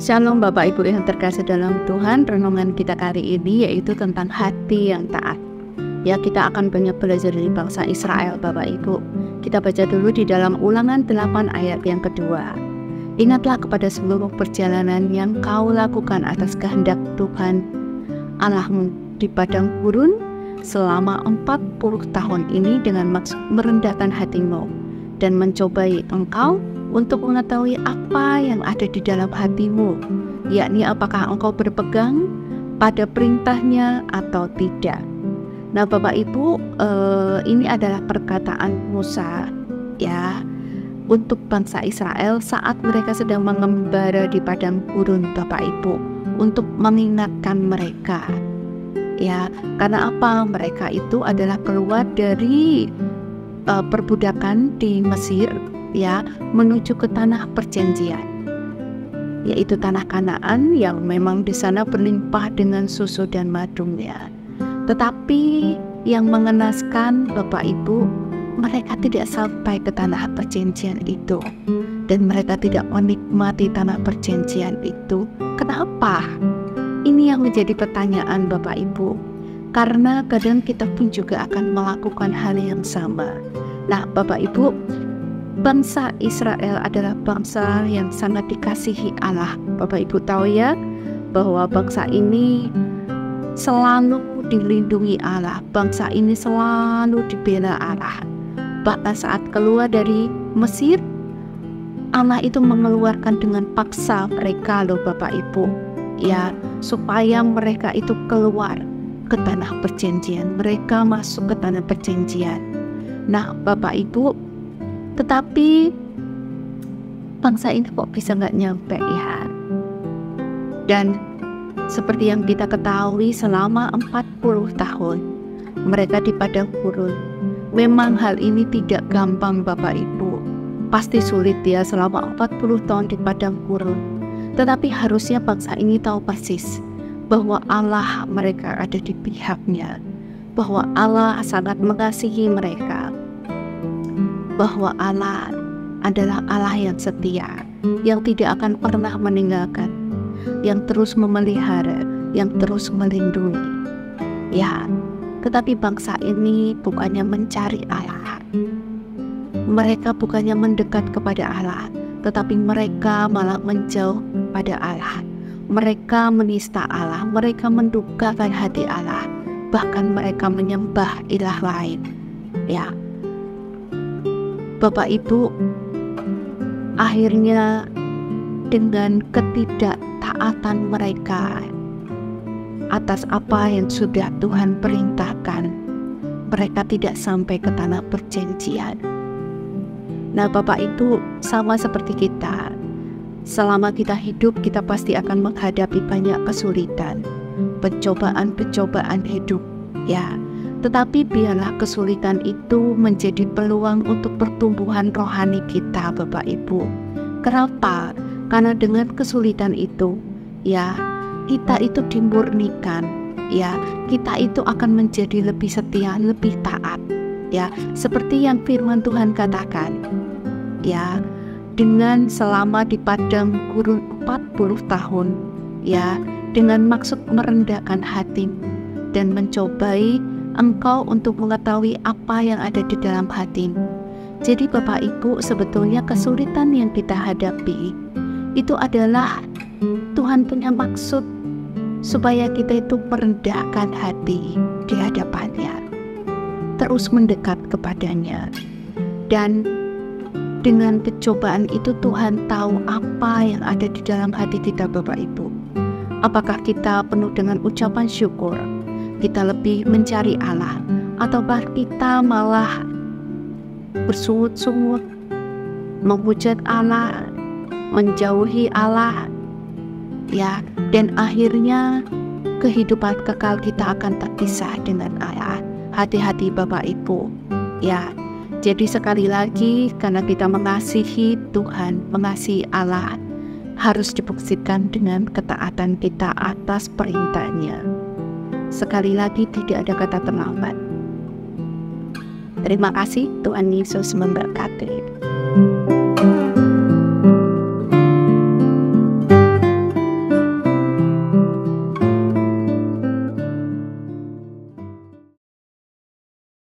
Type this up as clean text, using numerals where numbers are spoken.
Shalom Bapak Ibu yang terkasih dalam Tuhan. Renungan kita kali ini yaitu tentang hati yang taat. Ya, kita akan banyak belajar dari bangsa Israel Bapak Ibu. Kita baca dulu di dalam Ulangan 8 ayat yang kedua. Ingatlah kepada seluruh perjalanan yang kau lakukan atas kehendak Tuhan Allahmu di padang gurun selama 40 tahun ini dengan maksud merendahkan hatimu dan mencobai engkau untuk mengetahui apa yang ada di dalam hatimu, yakni apakah engkau berpegang pada perintahnya atau tidak. Nah Bapak Ibu, ini adalah perkataan Musa ya untuk bangsa Israel saat mereka sedang mengembara di padang gurun Bapak Ibu, untuk mengingatkan mereka ya, karena apa? Mereka itu adalah keluar dari perbudakan di Mesir ya, menuju ke tanah perjanjian, yaitu tanah Kanaan yang memang di sana berlimpah dengan susu dan madunya. Tetapi yang mengenaskan Bapak Ibu, mereka tidak sampai ke tanah perjanjian itu dan mereka tidak menikmati tanah perjanjian itu. Kenapa? Ini yang menjadi pertanyaan Bapak Ibu, karena kadang kita pun juga akan melakukan hal yang sama. Nah Bapak Ibu, bangsa Israel adalah bangsa yang sangat dikasihi Allah. Bapak Ibu tahu ya, bahwa bangsa ini selalu dilindungi Allah. Bangsa ini selalu dibela Allah. Bahkan saat keluar dari Mesir, Allah itu mengeluarkan dengan paksa mereka loh Bapak Ibu. Ya, supaya mereka itu keluar ke tanah perjanjian. Mereka masuk ke tanah perjanjian. Nah Bapak Ibu, tetapi bangsa ini kok bisa nggak nyampe ya? Dan seperti yang kita ketahui selama 40 tahun mereka di padang gurun. Memang hal ini tidak gampang Bapak Ibu. Pasti sulit ya selama 40 tahun di padang gurun. Tetapi harusnya bangsa ini tahu persis bahwa Allah mereka ada di pihaknya, bahwa Allah sangat mengasihi mereka, bahwa Allah adalah Allah yang setia, yang tidak akan pernah meninggalkan, yang terus memelihara, yang terus melindungi. Ya, tetapi bangsa ini bukannya mencari Allah. Mereka bukannya mendekat kepada Allah, tetapi mereka malah menjauh pada Allah. Mereka menista Allah, mereka mendukakan hati Allah, bahkan mereka menyembah ilah lain. Ya, Bapak Ibu, akhirnya dengan ketidaktaatan mereka atas apa yang sudah Tuhan perintahkan, mereka tidak sampai ke tanah perjanjian. Nah Bapak Ibu, sama seperti kita, selama kita hidup kita pasti akan menghadapi banyak kesulitan, pencobaan-pencobaan hidup ya. Tetapi biarlah kesulitan itu menjadi peluang untuk pertumbuhan rohani kita Bapak Ibu. Kenapa? Karena dengan kesulitan itu ya, kita itu dimurnikan ya, kita itu akan menjadi lebih setia, lebih taat ya. Seperti yang firman Tuhan katakan ya, dengan selama di padang gurun 40 tahun ya, dengan maksud merendahkan hati dan mencobai engkau untuk mengetahui apa yang ada di dalam hatimu. Jadi Bapak Ibu, sebetulnya kesulitan yang kita hadapi itu adalah Tuhan punya maksud supaya kita itu merendahkan hati di hadapannya, terus mendekat kepadanya. Dan dengan kecobaan itu Tuhan tahu apa yang ada di dalam hati kita Bapak Ibu. Apakah kita penuh dengan ucapan syukur, kita lebih mencari Allah, ataukah kita malah bersungut-sungut, menghujat Allah, menjauhi Allah ya, dan akhirnya kehidupan kekal kita akan terpisah dengan Allah. Hati-hati Bapak Ibu ya. Jadi sekali lagi, karena kita mengasihi Tuhan, mengasihi Allah, harus dibuktikan dengan ketaatan kita atas perintahnya. Sekali lagi, tidak ada kata terlambat. Terima kasih, Tuhan Yesus memberkati. Tuhan.